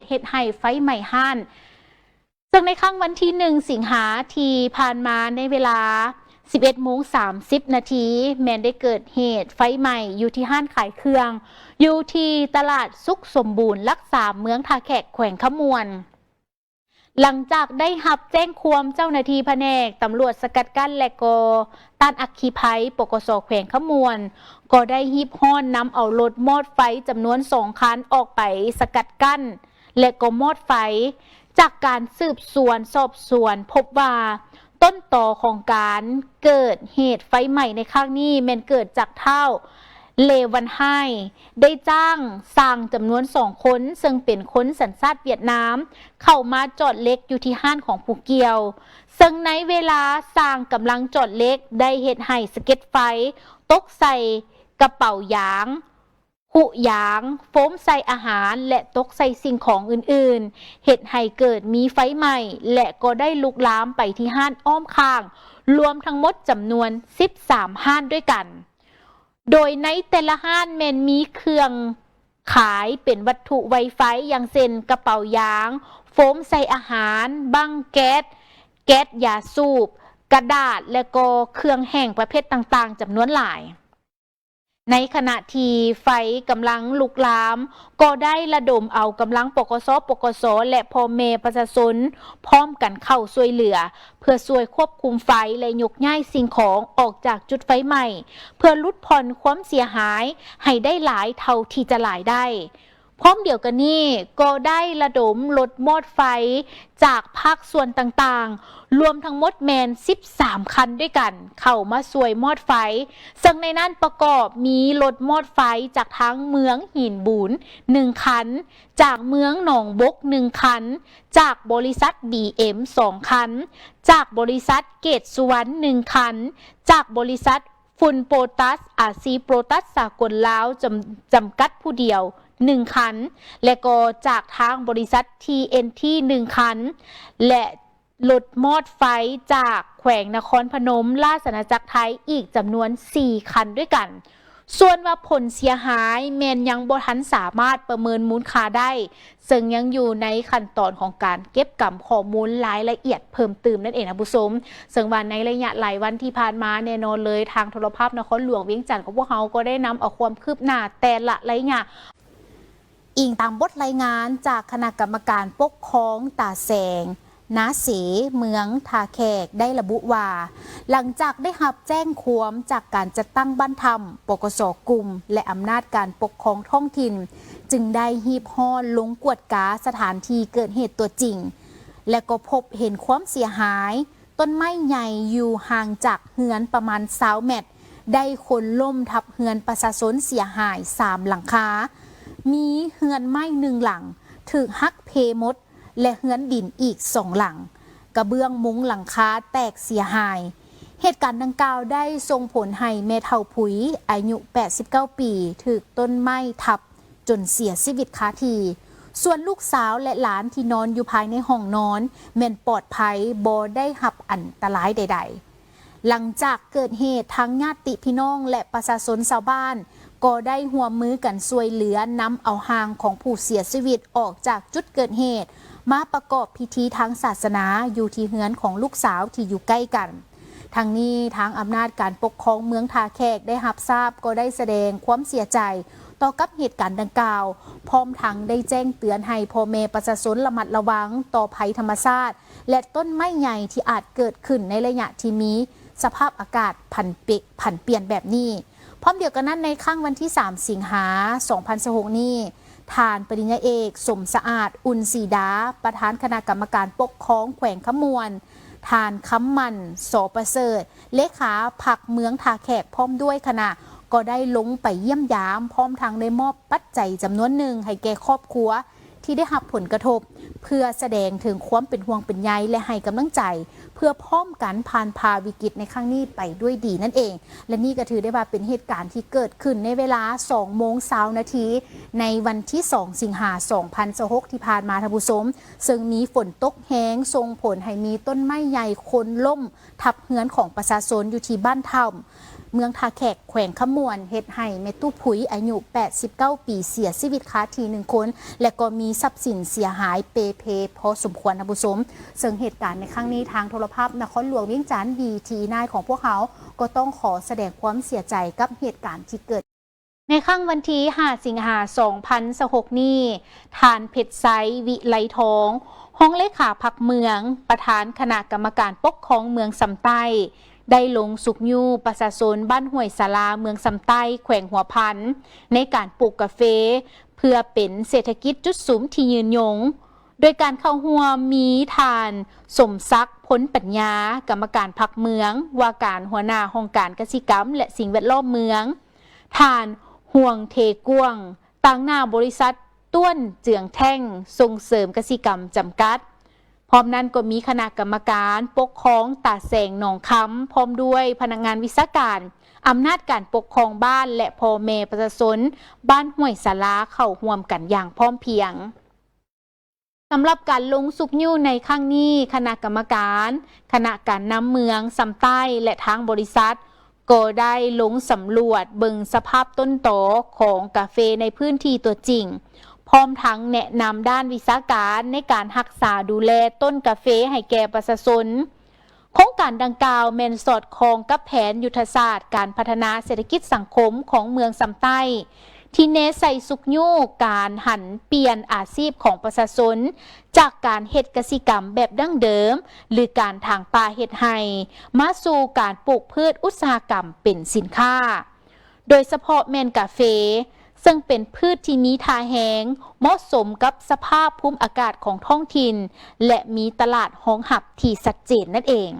เฮ็ดให้ไฟไหม้ห้านซึ่งในค่ำวันที่1 สิงหาที่ผ่านมาในเวลา 11:30 นาทีแม้นได้เกิดเหตุไฟไหม้อยู่ที่ห้านขายเครื่องอยู่ที่ตลาดสุขสมบูรณ์รักษาเมืองท่าแขกแขวงขมวนหลังจากได้รับแจ้งความเจ้าหน้าที่แผนกตำรวจสกัดกั้นและก็ต้านอัคคีภัยปกส.แขวงขมวนก็ได้ฮีบฮ้อนนำเอารถมอดไฟจำนวน2 คันออกไปสกัดกั้นและก็มอดไฟจากการสืบสวนสอบสวนพบว่าต้นตอของการเกิดเหตุไฟไหม้ในครั้งนี้แม้นเกิดจากเท่าเลวันไฮได้จ้างสร้างจำนวน2 คนซึ่งเป็นคนสัญชาติเวียดนามเข้ามาจอดเล็กอยู่ที่ห้านของผู้เกี่ยวซึ่งในเวลาสร้างกำลังจอดเล็กได้เหตุให้สะเก็ดไฟตกใส่กระเป๋ายางหุยางโฟมใส่อาหารและตกใส่สิ่งของอื่นๆเหตุให้เกิดมีไฟไหม้และก็ได้ลุกลามไปที่ห้านอ้อมข้างรวมทั้งหมดจำนวน13 ห้านด้วยกันโดยในแต่ละห้านแม้นมีเครื่องขายเป็นวัตถุไวไฟอย่างเช่นกระเป๋ายางโฟมใส่อาหารบังแก๊สยาสูบกระดาษและก็เครื่องแห้งประเภทต่างๆจำนวนหลายในขณะที่ไฟกำลังลุกลามก็ได้ระดมเอากำลังปกสและพ่อแม่ประชาชนพร้อมกันเข้าช่วยเหลือเพื่อช่วยควบคุมไฟและยกย้ายสิ่งของออกจากจุดไฟไหม้เพื่อลดผ่อนความเสียหายให้ได้หลายเท่าที่จะหลายได้พร้อมเดียวกันนี้ก็ได้ระดมรถมอดไฟจากภาคส่วนต่างๆรวมทั้งหมดแมน13 คันด้วยกันเข้ามาช่วยมอดไฟซึ่งในนั้นประกอบมีรถมอดไฟจากทั้งเมืองหินบูน1 คันจากเมืองหนองบก1 คันจากบริษัท BM 2 คันจากบริษัทเกตสุวรรณ1 คันจากบริษัทฝุ่นโปรตัสอาซีโปรตัสสากลลาวจำกัดผู้เดียว1 คันและก็จากทางบริษัท TNT 1 คันและรถมอดไฟจากแขวงนครพนมราชอาณาจักรไทยอีกจำนวน4 คันด้วยกันส่วนว่าผลเสียหายแมนยังบ่ทันสามารถประเมินมูลค่าได้ซึ่งยังอยู่ในขั้นตอนของการเก็บกำข้อมูลรายละเอียดเพิ่มเติมนั่นเองนะผู้ชมซึ่งวันในระยะหลายวันที่ผ่านมาแน่นอนเลยทางโทรภาพนครหลวงเวียงจันทร์ของพวกเขาก็ได้นำเอาความคืบหน้าแต่ละระยะอิงตามบทรายงานจากคณะกรรมการปกครองตาแสงนาเสเมืองท่าแขกได้ระบุว่าหลังจากได้รับแจ้งความจากการจัดตั้งบ้านธรรมปกส.กลุ่มและอำนาจการปกครองท้องถิ่นจึงได้ฮีบฮ้อนลงกวดกาสถานที่เกิดเหตุตัวจริงและก็พบเห็นความเสียหายต้นไม้ใหญ่อยู่ห่างจากเฮือนประมาณ20 เมตรได้คนล่มทับเฮือนประชาชนเสียหาย3 หลังคามีเฮือนไม้1 หลังถูกหักเพหมดและเฮือนดินอีก2 หลังกระเบื้องมุ้งหลังคาแตกเสียหายเหตุการณ์ดังกล่าวได้ส่งผลให้แม่เฒ่าผุยอายุ89 ปีถูกต้นไม้ทับจนเสียชีวิตคาที่ส่วนลูกสาวและหลานที่นอนอยู่ภายในห้องนอนแม่นปลอดภัยบ่ได้รับอันตรายใดๆหลังจากเกิดเหตุทั้งญาติพี่น้องและประชาชนชาวบ้านก็ได้ร่วมมือกันช่วยเหลือนำเอาร่างของผู้เสียชีวิตออกจากจุดเกิดเหตุมาประกอบพิธีทางศาสนาอยู่ที่เฮือนของลูกสาวที่อยู่ใกล้กันทางนี้ทางอำนาจการปกครองเมืองท่าแขกได้รับทราบก็ได้แสดงความเสียใจต่อกับเหตุการณ์ดังกล่าวพร้อมทั้งได้แจ้งเตือนให้พ่อแม่ประชาชนระมัดระวังต่อภัยธรรมชาติและต้นไม้ใหญ่ที่อาจเกิดขึ้นในระยะที่มีสภาพอากาศผันเปลี่ยนแบบนี้พร้อมเดียวกันนั้นในค่ำวันที่3 สิงหาคม 2026 นี้ทานปริญญาเอกสมสะอาดอุ่นศรีดาประธานคณะกรรมการปกครองแขวงขมวนทานคำมันโสประเสริฐเลขาผักเมืองท่าแขกพร้อมด้วยคณะก็ได้ลงไปเยี่ยมยามพร้อมทางได้มอบปัจจัยจำนวนหนึ่งให้แก่ครอบครัวที่ได้รับผลกระทบเพื่อแสดงถึงความเป็นห่วงเป็นใยและให้กำลังใจเพื่อพร้อมกันผ่านพาวิกฤตในครั้งนี้ไปด้วยดีนั่นเองและนี่ก็ถือได้ว่าเป็นเหตุการณ์ที่เกิดขึ้นในเวลา 2:20 น.ในวันที่2 สิงหาคม 2026 ที่ผ่านมาท่านผู้ชมซึ่งมีฝนตกแห้งส่งผลให้มีต้นไม้ใหญ่โค่นล่มทับเฮือนของประชาชนอยู่ที่บ้านถ้ำ เมืองท่าแขกแขวงขมวนเฮ็ดให้แม่ตู้ผุยอายุ89 ปีเสียชีวิตคาที่1 คนและก็มีทรัพย์สินเสียหายเปเพพอสมควรนะผู้ชมซึ่งเหตุการณ์ในครั้งนี้ทางโทรภาพนครหลวงเวียงจันทน์ BT9 ของพวกเขาก็ต้องขอแสดงความเสียใจกับเหตุการณ์ที่เกิดในค่ำวันที่5 สิงหาคม 2026 นี้ทานเพชรไซวิไลทองห้องเลขาพรรคเมืองประธานคณะกรรมการปกครองเมืองสำใต้ได้ลงสุกยูประชาชนบ้านห้วยสาราเมืองสำใต้แขวงหัวพันในการปลูกกาแฟเพื่อเป็นเศรษฐกิจจุดสูงที่ยืนยงโดยการเข้าร่วมมีทานสมศักดิ์พ้นปัญญากรรมการพรรคเมืองว่าการหัวหน้าองค์การเกษตรกรรมและสิ่งแวดล้อมเมืองทานห่วงเทกวงตั้งหน้าบริษัทต้วนเจืองแท่งส่งเสริมเกษตรกรรมจำกัดพร้อมนั้นก็มีคณะกรรมการปกครองตาแสงหนองคำพร้อมด้วยพนักงานวิชาการอำนาจการปกครองบ้านและพ่อแม่ประชาชนบ้านห้วยสาราเข้าร่วมกันอย่างพร้อมเพรียงสำหรับการลงสุกยูในครั้งนี้คณะกรรมการคณะการนำเมืองสำใต้และทางบริษัทก็ได้ลงสำรวจเบิ่งสภาพต้นตอของกาแฟในพื้นที่ตัวจริงพร้อมทั้งแนะนำด้านวิชาการในการรักษาดูแลต้นกาแฟให้แก่ประชาชนโครงการดังกล่าวแม่นสอดคล้องกับแผนยุทธศาสตร์การพัฒนาเศรษฐกิจสังคมของเมืองสำใต้ที่เน้นใส่สุกยูการหันเปลี่ยนอาชีพของประชาชนจากการเฮ็ดกสิกรรมแบบดั้งเดิมหรือการถางป่าเฮ็ดไร่มาสู่การปลูกพืชอุตสาหกรรมเป็นสินค้าโดยเฉพาะแมนกาแฟซึ่งเป็นพืชที่มีทาแห้งเหมาะสมกับสภาพภูมิอากาศของท้องถิ่นและมีตลาดรองรับที่ชัดเจนนั่นเอง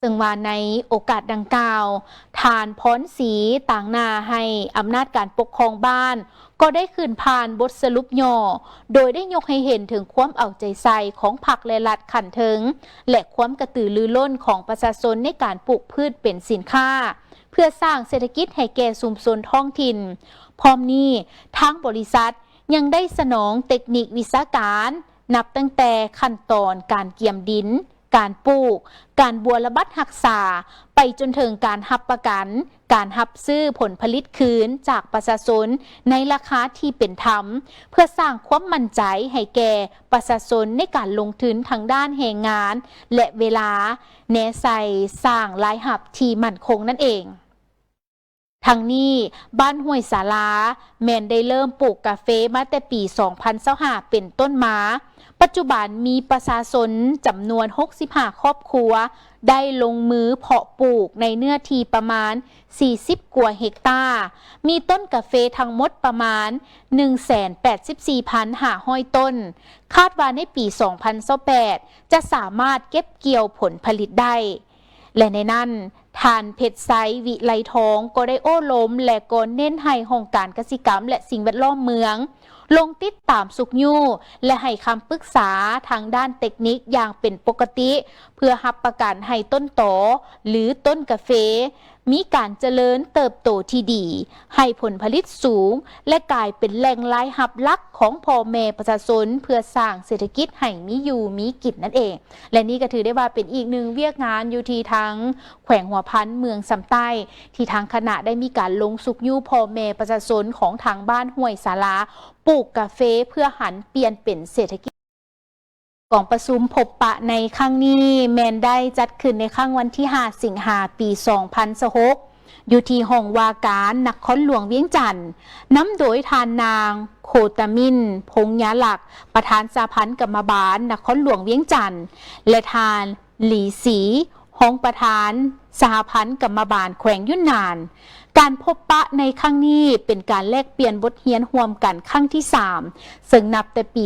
ซึ่งว่าในโอกาสดังกล่าวทานพรศรีต่างนาให้อำนาจการปกครองบ้านก็ได้คืนผ่านบทสรุปย่อโดยได้ยกให้เห็นถึงความเอาใจใส่ของพรรคและรัฐขันเทิงและความกระตือรือร้นของประชาชนในการปลูกพืชเป็นสินค้าเพื่อสร้างเศรษฐกิจให้แก่ชุมชนท้องถิ่นพร้อมนี้ทางบริษัทยังได้สนองเทคนิควิชาการนับตั้งแต่ขั้นตอนการเกี่ยมดินการปลูกการบัวระบัดรักษาไปจนถึงการรับประกันการรับซื้อผลผลิตคืนจากประชาชนในราคาที่เป็นธรรมเพื่อสร้างความมั่นใจให้แก่ประชาชนในการลงทุนทางด้านแรงงานและเวลาแนใส่สร้างรายรับที่มั่นคงนั่นเองทั้งนี้บ้านห้วยสาราแม่นได้เริ่มปลูกกาแฟมาแต่ปี 2025 เป็นต้นมาปัจจุบันมีประชาชนจำนวน65 ครอบครัวได้ลงมือเพาะปลูกในเนื้อที่ประมาณ40 กว่าเฮกตาร์มีต้นกาแฟทั้งหมดประมาณ 184,500 ต้นคาดว่าในปี 2028 จะสามารถเก็บเกี่ยวผลผลิตได้และในนั้นทานเพชรไซวิไลทองก็ได้โอ้ล้มและก็เน้นให้องค์การเกษตรกรรมและสิ่งแวดล้อมเมืองลงติดตามสุกยูและให้คำปรึกษาทางด้านเทคนิคอย่างเป็นปกติเพื่อรับประกันให้ต้นตอหรือต้นกาแฟมีการเจริญเติบโตที่ดีให้ผลผลิตสูงและกลายเป็นแหล่งรายรับหลักของพ่อแม่ประชาชนเพื่อสร้างเศรษฐกิจให้มีอยู่มีกินนั่นเองและนี่ก็ถือได้ว่าเป็นอีกหนึ่งเวียกงานอยู่ที่ทางแขวงหัวพันเมืองสำใต้ที่ทางคณะได้มีการลงสุกยูพ่อแม่ประชาชนของทางบ้านห้วยสาราปลูกกาแฟเพื่อหันเปลี่ยนเป็นเศรษฐกิจกองประชุมพบปะในครั้งนี้แมนได้จัดขึ้นในครั้งวันที่5 สิงหาคม ปี 2026อยู่ที่ห้องว่าการนครหลวงเวียงจันทน์นำโดยทานนางโคตามินพงษ์ยาหลักประธานสหพันธ์กรรมบาลนครหลวงเวียงจันทน์และทานหลีสีห้องประธานสหพันธ์กรรมบาลแขวงยุ่นนานการพบปะในครั้งนี้เป็นการแลกเปลี่ยนบทเรียนร่วมกันครั้งที่3ซึ่งนับแต่ปี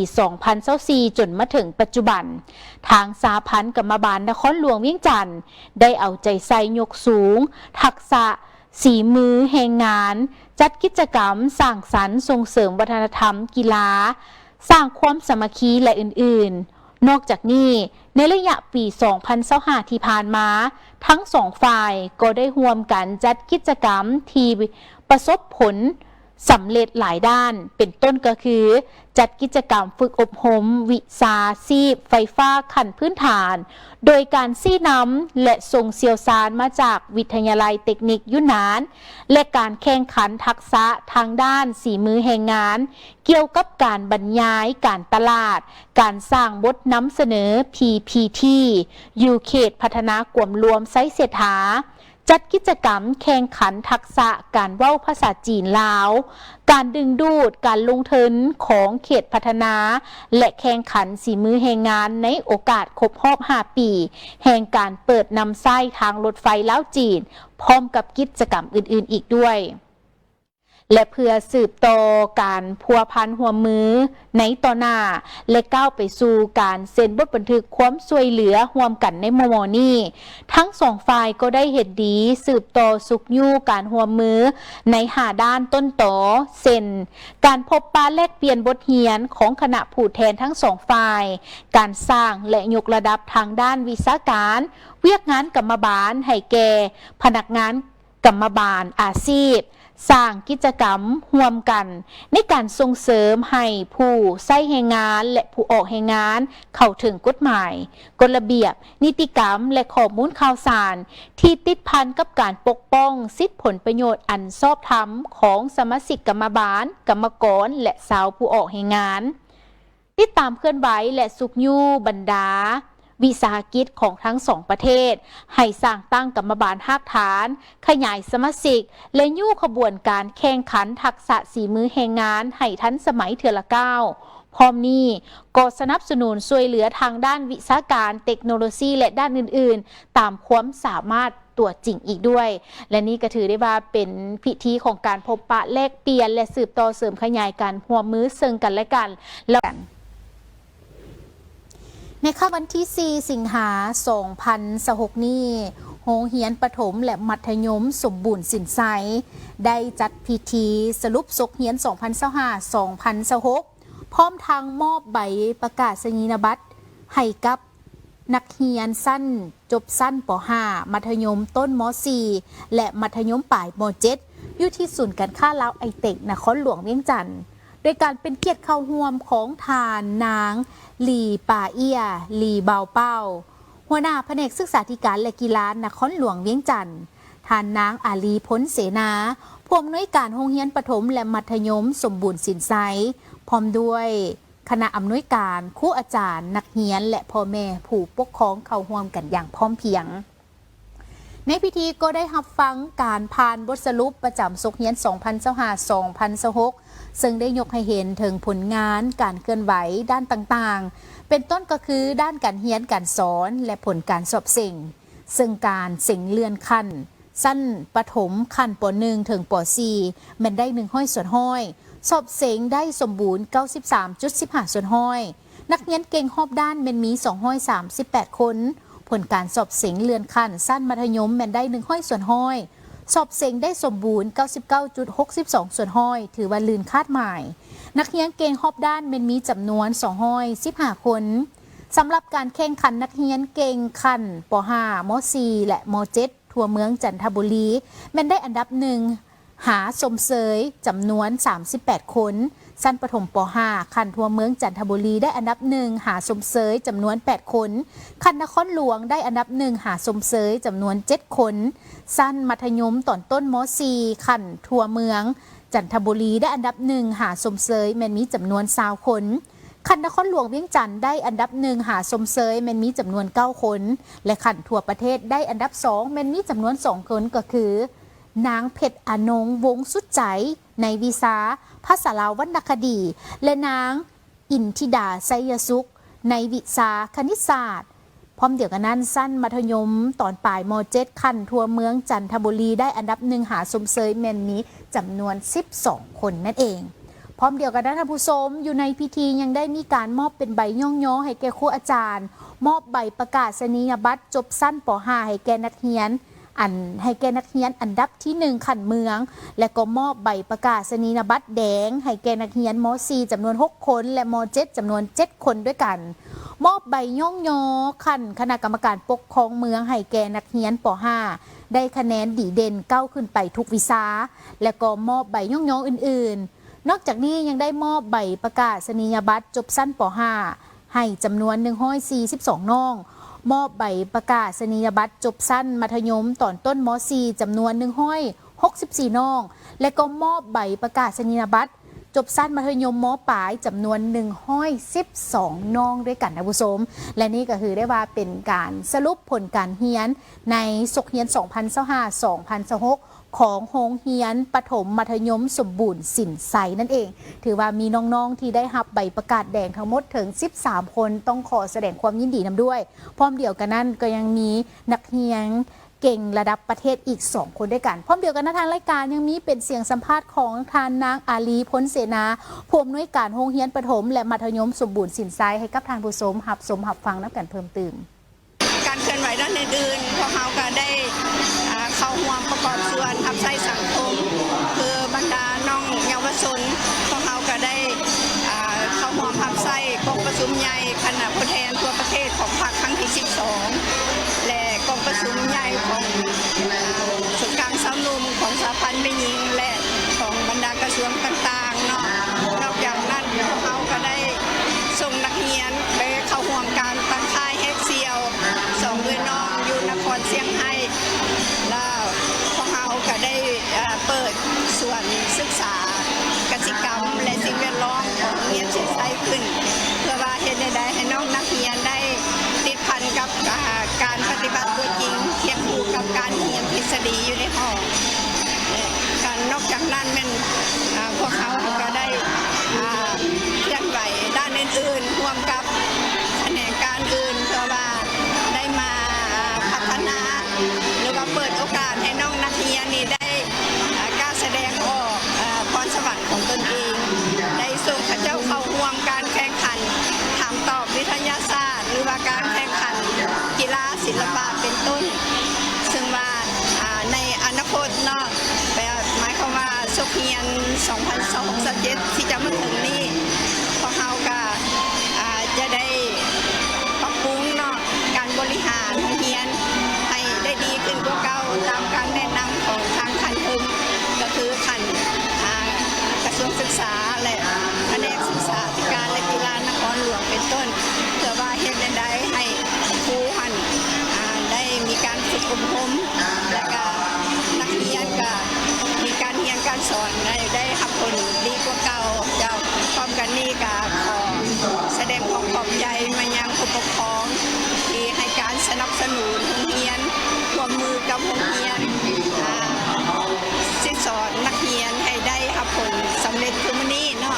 2024 จนมาถึงปัจจุบันทางสหพันธ์กรรมบาลนครหลวงเวียงจันทน์ได้เอาใจใส่ยกสูงทักษะสีมือแห่งงานจัดกิจกรรมสร้างสรรค์ส่งเสริมวัฒนธรรมกีฬาสร้างความสามัคคีและอื่นๆนอกจากนี้ในระยะปี 2025 ที่ผ่านมาทั้งสองฝ่ายก็ได้ร่วมกันจัดกิจกรรมที่ประสบผล สำเร็จหลายด้านเป็นต้นก็คือจัดกิจกรรมฝึกอบรมวิชาชีพไฟฟ้าขั้นพื้นฐานโดยการซี้นำและส่งเชี่ยวชาญมาจากวิทยาลัยเทคนิคยุนานและการแข่งขันทักษะทางด้านฝีมือแรงงานเกี่ยวกับการบรรยายการตลาดการสร้างบทนำเสนอ PPT อยู่เขตพัฒนากวมรวมไซเสถาจัดกิจกรรมแข่งขันทักษะการเว้าภาษาจีนลาวการดึงดูดการลงทุนของเขตพัฒนาและแข่งขันฝีมือแรงงานในโอกาสครบรอบ 5 ปีแห่งการเปิดนำไส้ทางรถไฟลาวจีนพร้อมกับกิจกรรมอื่นๆอีกด้วยและเพื่อสืบต่อการพัวพันหัวมือในต่อหน้าและก้าวไปสู่การเซ็นบทบันทึกความช่วยเหลือร่วมกันในโมโมนี้ทั้งสองฝ่ายก็ได้เห็นดีสืบต่อสุกยู่การหัวมือใน5ด้านต้นต่อเซ็นการพบปะแลกเปลี่ยนบทเรียนของคณะผู้แทนทั้งสองฝ่ายการสร้างและยกระดับทางด้านวิชาการเวียกงานกรรมบาลให้แก่พนักงานกรรมบาลอาชีพสร้างกิจกรรมร่วมกันในการส่งเสริมให้ผู้ใช้แรงงานและผู้ออกแรงงานเข้าถึงกฎหมายกฎระเบียบนิติกรรมและข้อมูลข่าวสารที่ติดพันกับการปกป้องสิทธิผลประโยชน์อันชอบธรรมของสมาชิกกรรมบาลกรรมกรและชาวผู้ออกแรงงานติดตามเคลื่อนไหวและสุกยู่บรรดาวิสาหกิจของทั้งสองประเทศให้สร้างตั้งกรรมบาลภาคฐานขยายสมาชิกและยู่ขบวนการแข่งขันทักษะฝีมือแรงงานให้ทันสมัยเถื่อละก้าวพร้อมนี้ก็สนับสนุนช่วยเหลือทางด้านวิชาการเทคโนโลยีและด้านอื่นๆตามความสามารถตัวจริงอีกด้วยและนี่ก็ถือได้ว่าเป็นพิธีของการพบปะแลกเปลี่ยนและสืบต่อเสริมขยายการร่วมมือซึ่งกันและกันแล้วในค่ำวันที่ 4 สิงหาคม 2026 นี้โรงเรียนประถมและมัธยมสมบูรณ์สินไซได้จัดพิธีสรุปศกเรียน 2025-2026 พร้อมทางมอบใบประกาศนียบัตรให้กับนักเรียนสั้นจบสั้นป .5 มัธยมต้นม .4 และมัธยมปลายม .7 อยู่ที่ศูนย์การค้าลาวไอเทคนครหลวงเวียงจันทร์โดยการเป็นเกียรติเข้าร่วมของทานนางหลีป่าเอี้ยหลีเบาเป้าหัวหน้าแผนกศึกษาธิการและกีฬานครหลวงเวียงจันทร์ทานนางอาลีพ้นเสนาผู้อำนวยการโรงเรียนประถมและมัธยมสมบูรณ์สินไซพร้อมด้วยคณะอำนวยการครูอาจารย์นักเรียนและพ่อแม่ผู้ปกครองเข้าร่วมกันอย่างพร้อมเพรียงในพิธีก็ได้รับฟังการผ่านบทสรุปประจำศกเรียน 2025-2026 ซึ่งได้ยกให้เห็นถึงผลงานการเคลื่อนไหวด้านต่างๆเป็นต้นก็คือด้านการเรียนการสอนและผลการสอบเสิ่งซึ่งการเสิ่งเลื่อนขั้นสั้นประถมขั้นป .1 ถึงป .4 แม่นได้100ส่วนห้อยสอบเสิ่งได้สมบูรณ์ 93.15 ส่วนห้อยนักเรียนเก่งรอบด้านแม่นมี238 คนผลการสอบเสียงเลื่อนขั้นสั้นมัธยมแม่นได้100ส่วนห้อยสอบเสียงได้สมบูรณ์ 99.62 ส่วนห้อยถือว่าลื่นคาดหมายนักเรียนเก่งรอบด้านแม่นมีจำนวน215 คนสำหรับการแข่งขันนักเรียนเก่งขั้นป .5 ม .4 และม .7 ทั่วเมืองจันทบุรีแม่นได้อันดับ1หาสมเสยจำนวน38 คนสั้นประถมป .5 คันทั่วเมืองจันทบุรีได้อันดับ1หาสมเสยจำนวน8คนคันนครหลวงได้อันดับ1หาสมเสยจำนวน7คนสั้นมัธยมตอนต้นม .4 คันทั่วเมืองจันทบุรีได้อันดับ1หาสมเสยแม่นมีจำนวน20คนคันนครหลวงเวียงจันทร์ได้อันดับ1หาสมเสยแม่นมีจำนวน9คนและคันทั่วประเทศได้อันดับ2แม่นมีจำนวน2คนก็คือนางเพชรอนงวงสุดใจในวิชาภาษาลาววรรณคดีและนางอินทิดาไสยสุขในวิชาคณิตศาสตร์พร้อมเดียวกันนั้นสั้นมัธยมตอนปลายม .7 คันทั่วเมืองจันทบุรีได้อันดับ1หาสมเสยแม่นมีจำนวน12คนนั่นเองพร้อมเดียวกันนั้นท่านผู้ชมอยู่ในพิธียังได้มีการมอบเป็นใบย่องย่อให้แก่ครูอาจารย์มอบใบประกาศนียบัตรจบสั้นป .5 ให้แก่นักเรียน อันให้แก่นักเรียนอันดับที่1ขันเมืองและก็มอบใบประกาศนียบัตรแดงให้แก่นักเรียนม .4 จำนวน6คนและม .7 จำนวน7คนด้วยกันมอบใบย่องยอขันคณะกรรมการปกครองเมืองให้แก่นักเรียนป .5 ได้คะแนนดีเด่นก้าวขึ้นไปทุกวิชาและก็มอบใบย่องยออื่นๆนอกจากนี้ยังได้มอบใบประกาศนียบัตรจบสั้นป .5 ให้จำนวน142น้องมอบใบประกาศนียบัตรจบสั้นมัธยมตอนต้นม .4 จำนวน164น้องและก็มอบใบประกาศนียบัตรจบสั้นมัธยมม.ปลายจำนวน112น้องด้วยกันนะผู้ชมและนี่ก็คือได้ว่าเป็นการสรุปผลการเรียนในศกเรียน 2025-2026 ของโรงเรียนประถมมัธยมสมบูรณ์สินไซนั่นเองถือว่ามีน้องๆที่ได้รับใบประกาศแดงทั้งหมดถึง13คนต้องขอแสดงความยินดีนำด้วยพร้อมเดียวกันนั้นก็ยังมีนักเรียนเก่งระดับประเทศอีก2คนด้วยกันพร้อมเดียวกันทางรายการยังมีเป็นเสียงสัมภาษณ์ของทานนางอาลีพ้นเสนาผู้อำนวยการโรงเรียนประถมและมัธยมสมบูรณ์สินไซให้กับทางผู้ชมรับฟังนับกันเพิ่มเติมการเคลื่อนไหวด้านอื่นๆพวกเขาก็ได้เข้าร่วมประกอบส่วนทับใช้สังคมคือบรรดาน้องเยาวชนพวกเขาก็ได้เข้าร่วมทับใช้กองประชุมใหญ่คณะผู้แทนทั่วประเทศของพรรคครั้งที่12และกองประชุมใหญ่ของส่วนกลางสาวนุ่มของสหพันธ์แม่หญิงและของบรรดากระทรวงต่างๆเนาะนอกจากนั้นพวกเขาก็ได้ส่งนักเรียนไปเข้าร่วมการตั้งค่ายแฮกเซียว2ด้วยน้องอยู่นครเชียงไฮ้แล้วพวกเขาก็ได้เปิดส่วนศึกษากสิกรรมและสิ่งแวดล้อมของเรียนเชียงไฮ้ขึ้นเพื่อว่าเห็นได้ให้น้องนักเรียนได้ติดพันกับการปฏิบัติตัวจริงเทียบคู่กับการเรียนทฤษฎีอยู่ในห้องการนอกจากนั้นมันพวกเขาก็ได้เคลื่อนไหวด้านอื่นๆร่วมกับแขนงการอื่นเพื่อว่าได้มาพัฒนาหรือว่าเปิดโอกาสให้น้องนักเรียนนี่ได้กล้าแสดงออกพรสวรรค์ของตนเองได้ส่งข้าเจ้าเข้าร่วมการแข่งขันถามตอบวิทยาศาสตร์หรือว่าการแข่งขันกีฬาศิลปะเป็นต้นซึ่งว่าในอนาคตเนาะหมายความว่าศกเรียน 2026-27 ที่จะมาถึงนี้พวกเขาก็จะได้ปรับปรุงเนาะการบริหารโรงเรียนให้ได้ดีขึ้นกว่าเก่าตามการแนะนำของทางขันคุมก็คือขันกระทรวงศึกษาและแผนกศึกษาธิการและกีฬานครหลวงเป็นต้นเพื่อว่าเฮ็ดได้ให้ครูหันได้มีการฝึกอบรมและก็นักเรียนก็มีการเรียนการสอนได้รับผลดีกว่าเก่าเจ้าพร้อมกันนี้ก็ขอแสดงความขอบใจมายังผู้ปกครองที่ให้การสนับสนุนโรงเรียนร่วมมือกับโรงเรียนที่สอนนักเรียนให้ได้รับผลสำเร็จทุกมื้อนี้เนาะ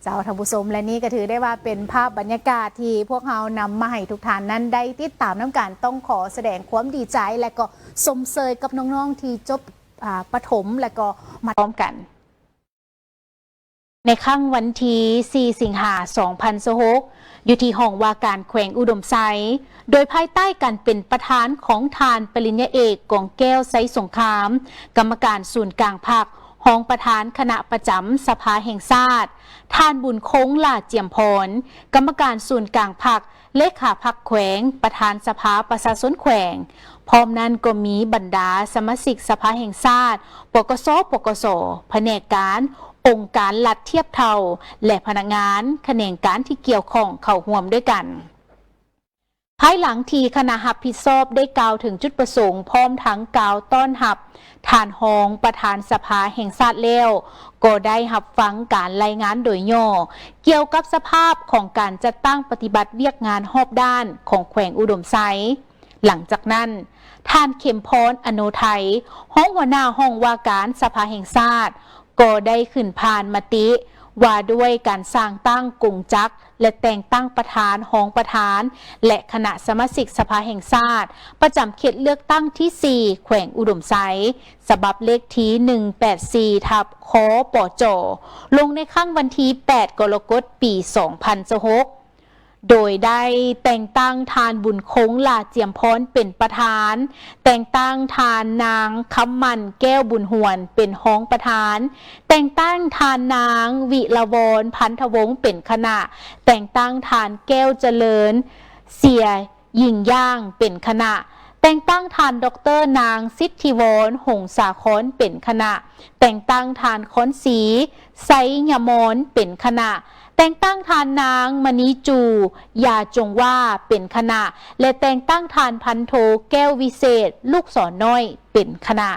เจ้าท่านผู้ชมและนี่ก็ถือได้ว่าเป็นภาพบรรยากาศที่พวกเรานำมาให้ทุกท่านนั้นได้ติดตามน้ำกันต้องขอแสดงความดีใจและก็สมเสยกับน้องๆที่จบประถมและก็มาพร้อมกันในค่ำวันที่4 สิงหาคม 2026อยู่ที่ห้องว่าการแขวงอุดมไซโดยภายใต้การเป็นประธานของทานปริญญาเอกกองแก้วไซสงครามกรรมการศูนย์กลางภาคห้องประธานคณะประจำสภาแห่งชาติทานบุญคงลาเจียมพรกรรมการศูนย์กลางภาคเลขาพรรคแขวงประธานสภาประชาชนแขวงพร้อมนั้นก็มีบรรดาสมาชิกสภาแห่งชาติปกส.แผนกการองค์การลัดเทียบเท่าและพนักงานแขนงการที่เกี่ยวข้องเข้าร่วมด้วยกันภายหลังที่คณะรับผิดชอบได้กล่าวถึงจุดประสงค์พร้อมทั้งกล่าวต้อนรับทานหองประธานสภาแห่งชาติแล้วก็ได้รับฟังการรายงานโดยย่อเกี่ยวกับสภาพของการจัดตั้งปฏิบัติเวียกงานรอบด้านของแขวงอุดมไซหลังจากนั้นท่านเข็มพรอโนไทยห้องหัวหน้าห้องว่าการสภาแห่งชาติก็ได้ขึ้นผ่านมติว่าด้วยการสร้างตั้งกงจักรและแต่งตั้งประธานห้องประธานและคณะสมาชิกสภาแห่งชาติประจำเขตเลือกตั้งที่4แขวงอุดมไซฉบับเลขที่184/คปจลงในค่ำวันที่8 กรกฎาคม ปี 2026 โดยได้แต่งตั้งทานบุญคงหลาเจียมพรเป็นประธาน แต่งตั้งทานนางคำมันแก้วบุญหวนเป็นห้องประธาน แต่งตั้งทานนางวิลวรพันธวงศ์เป็นคณะ แต่งตั้งทานแก้วเจริญเสียยิงย่างเป็นคณะ แต่งตั้งทานดรนางสิทธิวรหงสาคอนเป็นคณะ แต่งตั้งทานค้อนศรีไซยมอนเป็นคณะ แต่งตั้งทานนางมณีจูยาจงว่าเป็นคณะ และแต่งตั้งทานพันโทแก้ววิเศษลูกศรน้อยเป็นคณะ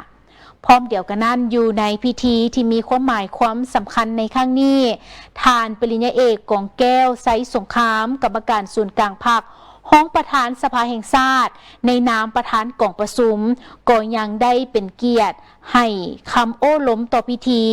พร้อมเดียวกันนั้นอยู่ในพิธีที่มีความหมายความสำคัญในครั้งนี้ทานปริญญาเอกกองแก้วไซสงครามกรรมการส่วนกลางภาคห้องประธานสภาแห่งชาติในนามประธานกองประชุมก็ยังได้เป็นเกียรติให้คำโอ้ล้มต่อพิธี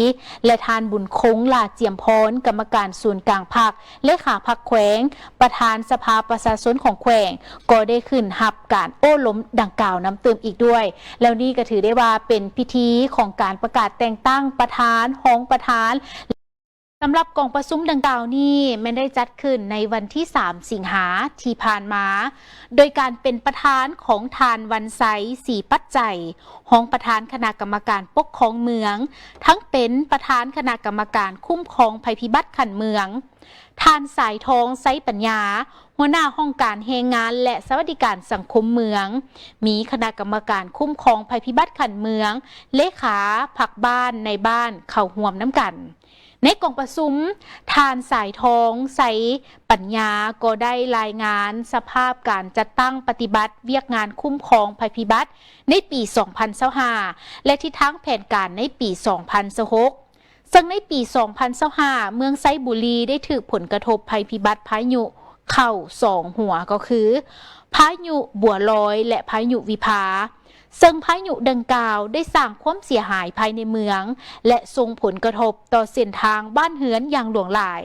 และทานบุญคงหลาเจียมพรกรรมการส่วนกลางภาคเลขาพรรคแขวงประธานสภาประชาชนของแขวงก็ได้ขึ้นรับการโอ้ล้มดังกล่าวน้ำเติมอีกด้วยแล้วนี่ก็ถือได้ว่าเป็นพิธีของการประกาศแต่งตั้งประธานห้องประธานสำหรับกองประชุมดังกล่าวนี้ไม่ได้จัดขึ้นในวันที่ 3 สิงหาที่ผ่านมา โดยการเป็นประธานของทานวันไซสีปัจจัยห้องประธานคณะกรรมการปกครองเมือง ทั้งเป็นประธานคณะกรรมการคุ้มครองภัยพิบัติขันเมือง ทานสายทองไซปัญญาหัวหน้าห้องการแรงงานและสวัสดิการสังคมเมือง มีคณะกรรมการคุ้มครองภัยพิบัติขันเมืองเลขาผักบ้านในบ้านเข้าร่วมน้ำกันในกองประชุมทานสายทองใสปัญญาก็ได้รายงานสภาพการจัดตั้งปฏิบัติเวียกงานคุ้มครองภัยพิบัติในปี 2025 และทิศทางแผนการในปี 2026 ซึ่งในปี 2025 เมืองไซบุรีได้ถูกผลกระทบภัยพิบัติพายุเข้า2หัวก็คือพายุบัวลอยและพายุวิภาซึ่งพายุดังกล่าวได้สร้างความเสียหายภายในเมืองและส่งผลกระทบต่อเส้นทางบ้านเฮือนอย่างหลวงหลาย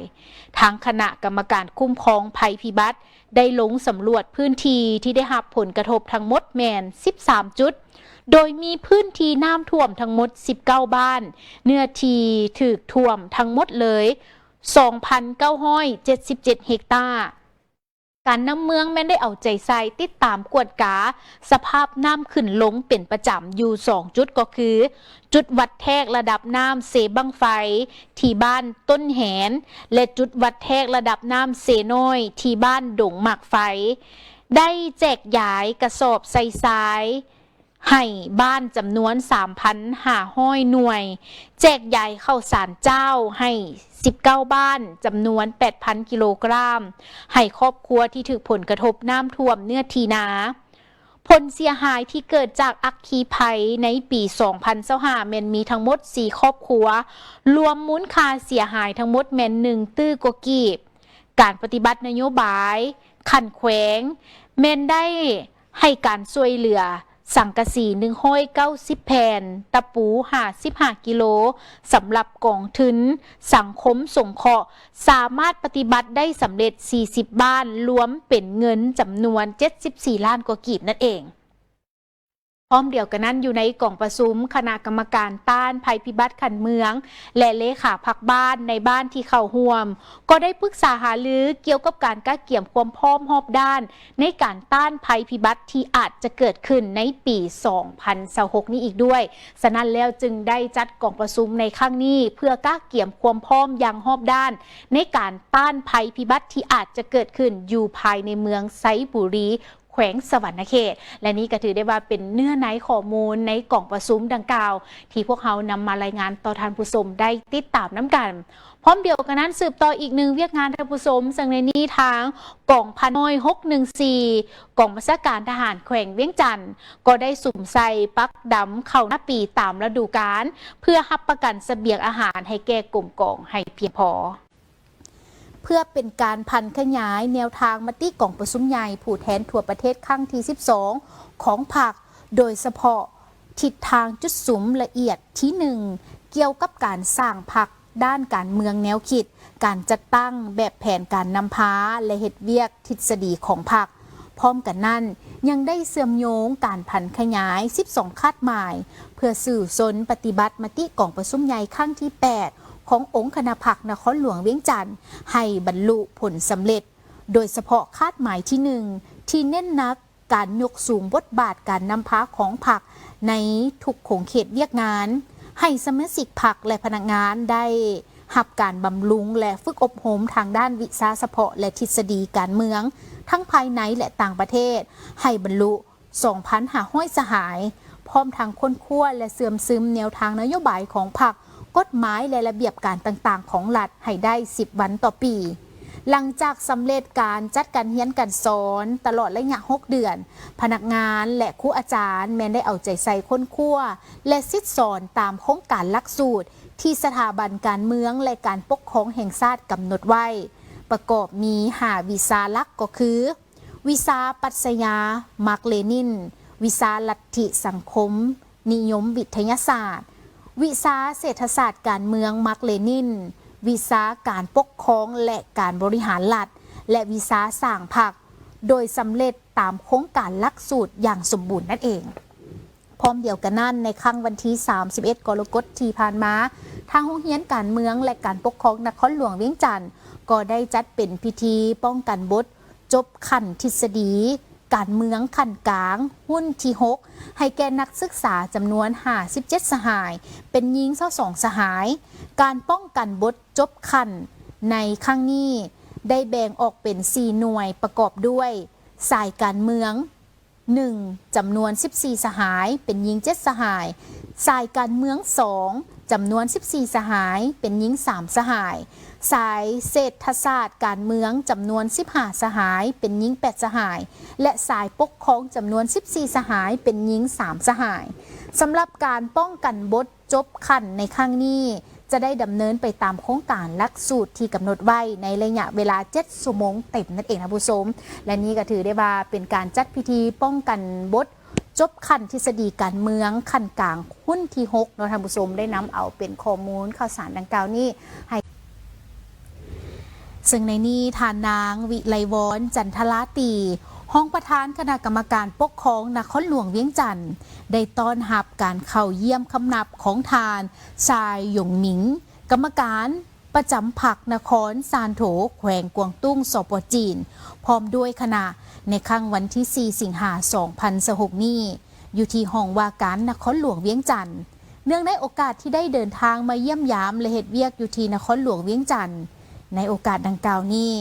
ทางคณะกรรมการคุ้มครองภัยพิบัติได้ลงสำรวจพื้นที่ที่ได้รับผลกระทบทั้งหมดแมน13 จุดโดยมีพื้นที่น้ำท่วมทั้งหมด19 บ้านเนื้อที่ถูกท่วมทั้งหมดเลย 2,977 เฮกตาร์การน้ำเมืองแม้นได้เอาใจใส่ติดตามกวดกาสภาพน้ำขึ้นลงเป็นประจำอยู่2 จุดก็คือจุดวัดแทกระดับน้ำเสบังไฟที่บ้านต้นแหนและจุดวัดแทกระดับน้ำเสน้อยที่บ้านดงหมากไฟได้แจกย้ายกระสอบใส่ทรายให้บ้านจำนวน 3,500 หน่วยแจกใหญ่เข้าสารเจ้าให้19 บ้านจำนวน 8,000 กิโลกรัมให้ครอบครัวที่ถูกผลกระทบน้ำท่วมเนื้อที่นาผลเสียหายที่เกิดจากอัคคีภัยในปี 2025 แม่นมีทั้งหมด4 ครอบครัวรวมมูลค่าเสียหายทั้งหมดแม่น1 ตื้อกว่ากีบการปฏิบัตินโยบายขันแขวงแม่นได้ให้การช่วยเหลือสังกะสี190 แผ่นตะปู55 กิโลสำหรับกองทุนสังคมสงเคราะห์สามารถปฏิบัติได้สำเร็จ40 บ้านรวมเป็นเงินจำนวน74 ล้านกว่ากีบนั่นเองพร้อมเดียวกันนั้นอยู่ในกล่องประชุมคณะกรรมการต้านภัยพิบัติขันเมืองและเลขาพรรคบ้านในบ้านที่เข้าร่วมก็ได้ปรึกษาหารือเกี่ยวกับการก้าวเกี่ยมความพร้อมรอบด้านในการต้านภัยพิบัติที่อาจจะเกิดขึ้นในปี 2026 นี้อีกด้วยฉะนั้นแล้วจึงได้จัดกล่องประชุมในครั้งนี้เพื่อก้าวเกี่ยมความพร้อมอย่างรอบด้านในการต้านภัยพิบัติที่อาจจะเกิดขึ้นอยู่ภายในเมืองไซบุรีแขวงสวรรณเขตและนี้ก็ถือได้ว่าเป็นเนื้อในข้อมูลในกล่องประชุมดังกล่าวที่พวกเขานำมารายงานต่อท่านผู้ชมได้ติดตามน้ำกันพร้อมเดียวกันนั้นสืบต่ออีกหนึ่งเวียกงานท่านผู้ชมซึ่งในนี้ทางกองพันน้อย614กองบัญชาการทหารแขวงเวียงจันทร์ก็ได้สุ่มใส่ปักดำเข้าหน้าปีตามฤดูกาลเพื่อรับประกันเสบียงอาหารให้แก่กลุ่มกองให้เพียงพอเพื่อเป็นการพันขยายแนวทางมติกล่องประชุมใหญ่ผู้แทนทั่วประเทศครั้งที่12ของพรรคโดยเฉพาะทิศทางจุดสุมละเอียดที่1เกี่ยวกับการสร้างพรรคด้านการเมืองแนวคิดการจัดตั้งแบบแผนการนำพาและเหตุเวียกทฤษฎีของพรรคพร้อมกันนั้นยังได้เสื่อมโยงการพันขยาย12คาดหมายเพื่อสื่อสนปฏิบัติมติกล่องประชุมใหญ่ครั้งที่8ขององค์คณะพรรคนครหลวงเวียงจันทร์ให้บรรลุผลสำเร็จ โดยเฉพาะคาดหมายที่1ที่เน้นนักการยกสูงบทบาทการนำพาของพรรคในทุกโขงเขตเวียกงานให้สมาชิกพรรคและพนักงานได้รับการบำรุงและฝึกอบรมทางด้านวิชาเฉพาะและทฤษฎีการเมืองทั้งภายในและต่างประเทศให้บรรลุ 2,500 สหายพร้อมทางค้นคว้าและเสื่อมซึมแนวทางนโยบายของพรรคกฎหมายและระเบียบการต่างๆของรัฐให้ได้10 วันต่อปีหลังจากสำเร็จการจัดการเรียนการสอนตลอดระยะ6 เดือนพนักงานและครูอาจารย์แม้นได้เอาใจใส่ค้นคว้าและซิดสอนตามโครงการหลักสูตรที่สถาบันการเมืองและการปกครองแห่งชาติกำหนดไว้ประกอบมี5วิชาหลักก็คือวิชาปรัชญามาร์กเลนินวิชาลัทธิสังคมนิยมวิทยาศาสตร์วิชาเศรษฐศาสตร์การเมืองมาร์กเลนินวิชาการปกครองและการบริหารรัฐและวิชาสร้างพรรคโดยสำเร็จตามโครงการหลักสูตรอย่างสมบูรณ์นั่นเองพร้อมเดียวกันนั้นในครั้งวันที่31กรกฎาคมที่ผ่านมาทางโรงเรียนการเมืองและการปกครองนครหลวงเวียงจันทร์ก็ได้จัดเป็นพิธีป้องกันบทจบขั้นทฤษฎีการเมืองขั้นกลางหุ้นที่6ให้แก่นักศึกษาจำนวน57 สหายเป็นหญิง22 สหายการป้องกันบทจบขั้นในครั้งนี้ได้แบ่งออกเป็น4หน่วยประกอบด้วยสายการเมือง1จำนวน14 สหายเป็นหญิง7 สหายสายการเมือง2จำนวน14 สหายเป็นหญิง3 สหายสายเศรษฐศาสตร์การเมืองจำนวน15 สหายเป็นหญิง8 สหายและสายปกครองจำนวน14 สหายเป็นหญิง3 สหายสำหรับการป้องกันบทจบขั้นในครั้งนี้จะได้ดำเนินไปตามโครงการหลักสูตรที่กำหนดไว้ในระยะเวลา7 ชั่วโมงเต็มนั่นเองนะผู้ชมและนี่ก็ถือได้ว่าเป็นการจัดพิธีป้องกันบทจบขั้นทฤษฎีการเมืองขั้นกลางหุ้นที่6เราท่านผู้ชมได้นำเอาเป็นข้อมูลข่าวสารดังกล่าวนี้ให้ซึ่งในนี้ทานนางวิไลวรจันทราตีห้องประธานคณะกรรมการปกครองนครหลวงเวียงจันทร์ได้ต้อนรับการเข้าเยี่ยมคำนับของทานชายหยงหมิงกรรมการประจำพรรคนครซานโถแขวงกวางตุ้งสปจีนพร้อมด้วยคณะในครั้งวันที่ 4 สิงหาคม 2026 นี้อยู่ที่ห้องว่าการนครหลวงเวียงจันทร์เนื่องในโอกาสที่ได้เดินทางมาเยี่ยมยามและเฮ็ดเวียกอยู่ที่นครหลวงเวียงจันทร์ในโอกาสดังกล่าวนี้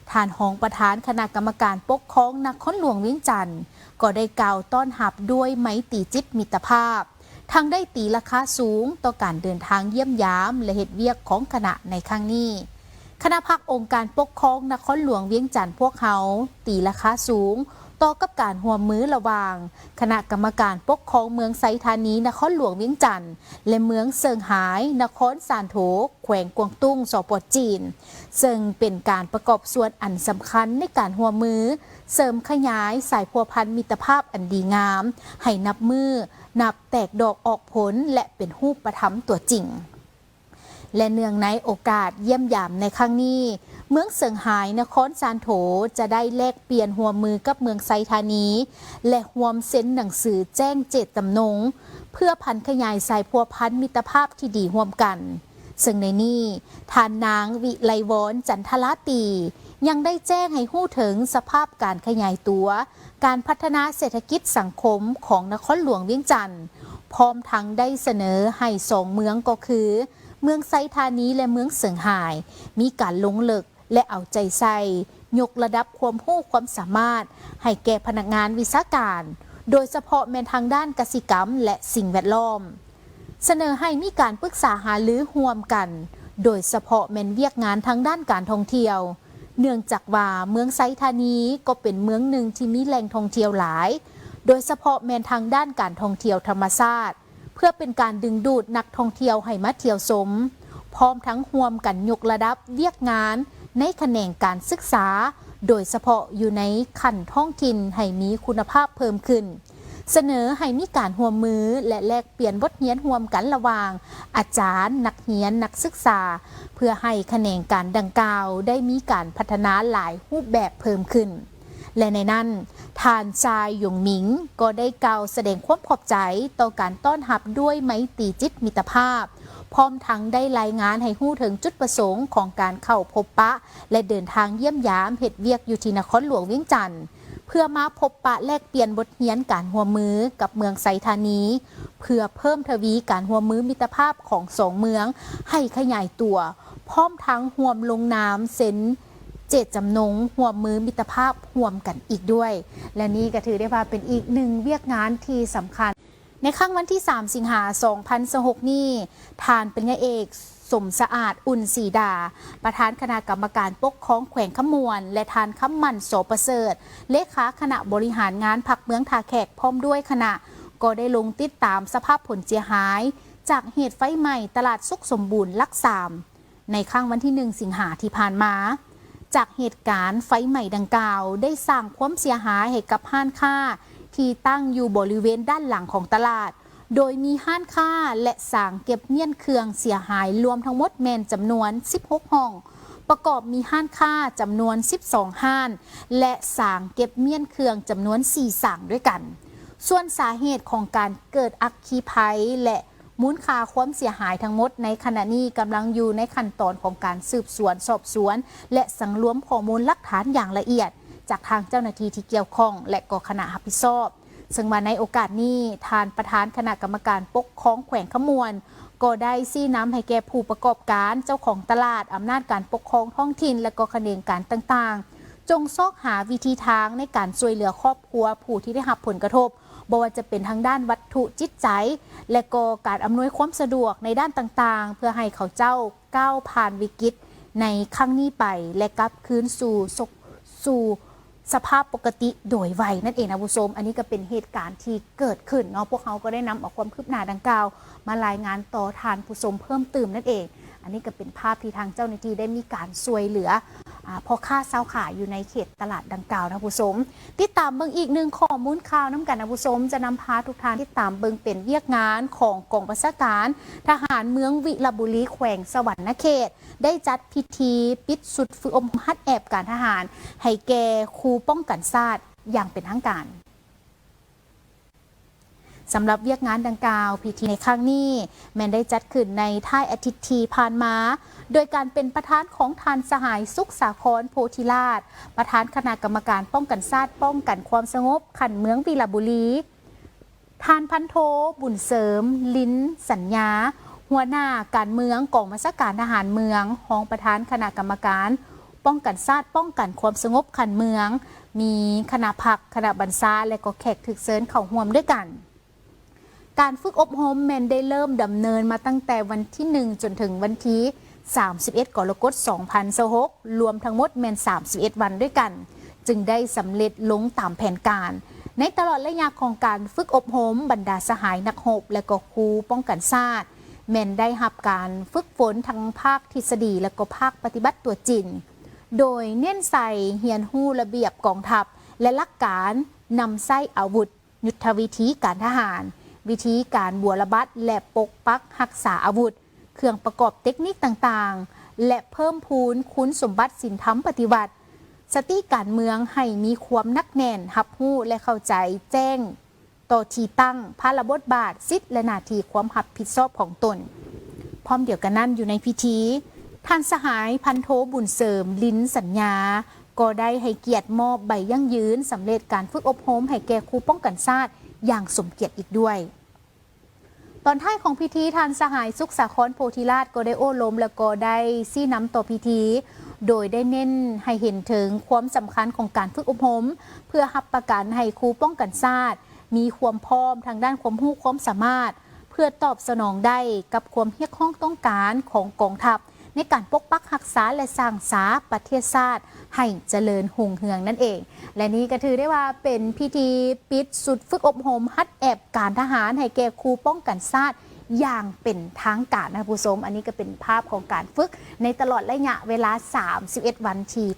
ท่านรองประธานคณะกรรมการปกครองนครหลวงเวียงจันทร์ก็ได้กล่าวต้อนรับด้วยไมตรีจิตมิตรภาพทั้งได้ตีราคาสูงต่อการเดินทางเยี่ยมยามและเฮ็ดเวียกของคณะในครั้งนี้คณะพรรคองค์การปกครองนครหลวงเวียงจันทร์พวกเขาตีราคาสูงต่อกับการร่วมมือระหว่างคณะกรรมการปกครองเมืองไซธานีนครหลวงเวียงจันทร์และเมืองเซิงหายนครซานโถแขวงกวางตุ้งสปจีนซึ่งเป็นการประกอบส่วนอันสำคัญในการร่วมมือเสริมขยายสายพัวพันมิตรภาพอันดีงามให้นับแตกดอกออกผลและเป็นรูปธรรมตัวจริงและเนื่องในโอกาสเยี่ยมยามในครั้งนี้เมืองเซิงหายนครซานโถจะได้แลกเปลี่ยนหัวมือกับเมืองไซธานีและร่วมเซ็นหนังสือแจ้งเจตจำนงเพื่อพันขยายสายพัวพันมิตรภาพที่ดีร่วมกันซึ่งในนี้ทานนางวิไลวรจันทราตียังได้แจ้งให้ฮู้ถึงสภาพการขยายตัวการพัฒนาเศรษฐกิจสังคมของนครหลวงเวียงจันทร์พร้อมทั้งได้เสนอให้2 เมืองก็คือเมืองไซธานีและเมืองเซิงหายมีการลงลึกและเอาใจใส่ยกระดับความรู้ความสามารถให้แก่พนักงานวิชาการโดยเฉพาะแม้ทางด้านกสิกรรมและสิ่งแวดล้อมเสนอให้มีการปรึกษาหารือร่วมกันโดยเฉพาะแม้เวียกงานทางด้านการท่องเที่ยวเนื่องจากว่าเมืองไซธานีก็เป็นเมืองหนึ่งที่มีแหล่งท่องเที่ยวหลายโดยเฉพาะแม้ทางด้านการท่องเที่ยวธรรมชาติเพื่อเป็นการดึงดูดนักท่องเที่ยวให้มาเที่ยวชมพร้อมทั้งร่วมกันยกระดับเวียกงานในแขนงการศึกษาโดยเฉพาะอยู่ในขั้นท้องถิ่นให้มีคุณภาพเพิ่มขึ้นเสนอให้มีการร่วมมือและแลกเปลี่ยนบทเรียนร่วมกันระหว่างอาจารย์นักเรียนนักศึกษาเพื่อให้แขนงการดังกล่าวได้มีการพัฒนาหลายรูปแบบเพิ่มขึ้น และในนั้นทานจายหยงหมิงก็ได้กล่าวแสดงความขอบใจต่อการต้อนรับด้วยไมตรีจิตมิตรภาพพร้อมทั้งได้รายงานให้ฮู้ถึงจุดประสงค์ของการเข้าพบปะและเดินทางเยี่ยมยามเฮ็ดเวียกอยู่ที่นครหลวงเวียงจันทน์เพื่อมาพบปะแลกเปลี่ยนบทเรียนการร่วมมือกับเมืองไซธานีเพื่อเพิ่มทวีการร่วมมือมิตรภาพของสองเมืองให้ขยายตัวพร้อมทั้งร่วมลงนามเซ็นเจตจำนงร่วมมือมิตรภาพร่วมกันอีกด้วยและนี่ก็ถือได้ว่าเป็นอีกหนึ่งเวียกงานที่สำคัญในครั้งวันที่3 สิงหาคม 2026นี้ทานเป็นเอกสมสะอาดอุ่นศรีดาประธานคณะกรรมการปกครองแขวงขมวนและทานคำมันโสประเสริฐเลขาคณะบริหารงานพรรคเมืองท่าแขกพร้อมด้วยคณะก็ได้ลงติดตามสภาพผลเสียหายจากเหตุไฟไหม้ตลาดสุขสมบูรณ์ลัก3ในครั้งวันที่1 สิงหาคมที่ผ่านมาจากเหตุการณ์ไฟไหม้ดังกล่าวได้สร้างความเสียหายให้กับห้างค้าที่ตั้งอยู่บริเวณด้านหลังของตลาดโดยมีห้างค้าและสางเก็บเงี้ยนเครื่องเสียหายรวมทั้งหมดแมนจำนวน16ห้องประกอบมีห้างค้าจำนวน12ห้างและสางเก็บเงี้ยนเครื่องจำนวน4สางด้วยกันส่วนสาเหตุของการเกิดอัคคีภัยและมูลค่าความเสียหายทั้งหมดในขณะนี้กำลังอยู่ในขั้นตอนของการสืบสวนสอบสวนและสังรวมข้อมูลหลักฐานอย่างละเอียดจากทางเจ้าหน้าที่ที่เกี่ยวข้องและก็คณะรับผิดชอบซึ่งมาในโอกาสนี้ทานประธานคณะกรรมการปกครองแขวงขมวนก็ได้ซี้น้ำให้แก่ผู้ประกอบการเจ้าของตลาดอำนาจการปกครองท้องถิ่นและก็คณะการต่างๆจงซอกหาวิธีทางในการช่วยเหลือครอบครัวผู้ที่ได้รับผลกระทบบ่ว่าจะเป็นทางด้านวัตถุจิตใจและก็การอำนวยความสะดวกในด้านต่างๆเพื่อให้เขาเจ้าก้าวผ่านวิกฤตในครั้งนี้ไปและกลับคืนสู่สภาพปกติโดยไวนั่นเองนะผู้ชมอันนี้ก็เป็นเหตุการณ์ที่เกิดขึ้นเนาะพวกเขาก็ได้นำเอาความคืบหน้าดังกล่าวมารายงานต่อทานผู้ชมเพิ่มเติมนั่นเองอันนี้ก็เป็นภาพที่ทางเจ้าหน้าที่ได้มีการช่วยเหลือพอค้าเช้าขายอยู่ในเขตตลาดดังกล่าวนะผู้ชมติดตามเบิ่งอีกหนึ่งข้อมูลข่าวน้ำกันนะผู้ชมจะนำพาทุกท่านติดตามเบิ่งเป็นเวียกงานของกองบัญชาการทหารเมืองวิรบุรีแขวงสวรรณเขตได้จัดพิธีปิดสุดฝึกอบรมฮัดแอบการทหารให้แก่ครูป้องกันชาติอย่างเป็นทางการสำหรับเวียกงานดังกล่าวพิธีในครั้งนี้แม้ได้จัดขึ้นในท้ายอาทิตย์ที่ผ่านมาโดยการเป็นประธานของทานสหายสุขสาครโพธิราชประธานคณะกรรมการป้องกันชาติป้องกันความสงบขันเมืองวีรบุรีทานพันโทบุญเสริมลิ้นสัญญาหัวหน้าการเมืองกองบัญชาการทหารเมืองรองประธานคณะกรรมการป้องกันชาติป้องกันความสงบขันเมืองมีคณะพักคณะบรรษาและก็แขกถึกเชิญเข้าร่วมด้วยกันการฝึกอบรมแมนได้เริ่มดำเนินมาตั้งแต่วันที่1จนถึงวันที่31 กรกฎาคม 2026รวมทั้งหมดแมน31 วันด้วยกันจึงได้สำเร็จลงตามแผนการในตลอดระยะของการฝึกอบรมบรรดาสหายนักรบและก็ครูป้องกันชาติแมนได้รับการฝึกฝนทั้งภาคทฤษฎีและก็ภาคปฏิบัติตัวจริงโดยเน้นใส่เฮียนฮู้ระเบียบกองทัพและหลักการนำไส้อาวุธยุทธวิธีการทหารวิธีการบัวระบัดและปกปักรักษาอาวุธเครื่องประกอบเทคนิคต่างๆและเพิ่มพูนคุณสมบัติศีลธรรมปฏิบัติสติการเมืองให้มีความนักแน่นรับรู้และเข้าใจแจ้งต่อที่ตั้งภาระบทบาทสิทธิและหน้าที่ความรับผิดชอบของตนพร้อมเดียวกันนั้นอยู่ในพิธีท่านสหายพันโทบุญเสริมลิ้นสัญญาก็ได้ให้เกียรติมอบใบยั่งยืนสำเร็จการฝึกอบรมให้แก่ครูป้องกันชาติอย่างสมเกียรติอีกด้วยตอนท้ายของพิธีทานสหายสุขสาครโพธิราชก็ได้โอ้ล้มแล้วก็ได้ซี้น้ำต่อพิธีโดยได้เน้นให้เห็นถึงความสำคัญของการฝึกอบรมเพื่อรับประกันให้ครูป้องกันชาติมีความพร้อมทางด้านความรู้ความสามารถเพื่อตอบสนองได้กับความเรียกร้องต้องการของกองทัพในการปกปักรักษาและสร้างสรรค์ประเทศชาติให้เจริญรุ่งเรืองนั่นเองและนี้ก็ถือได้ว่าเป็นพิธีปิดสุดฝึกอบรมฮัดแอบการทหารให้แก่ครูป้องกันชาติอย่างเป็นทางการนะผู้ชมอันนี้ก็เป็นภาพของการฝึกในตลอดระยะเวลา31 วันที่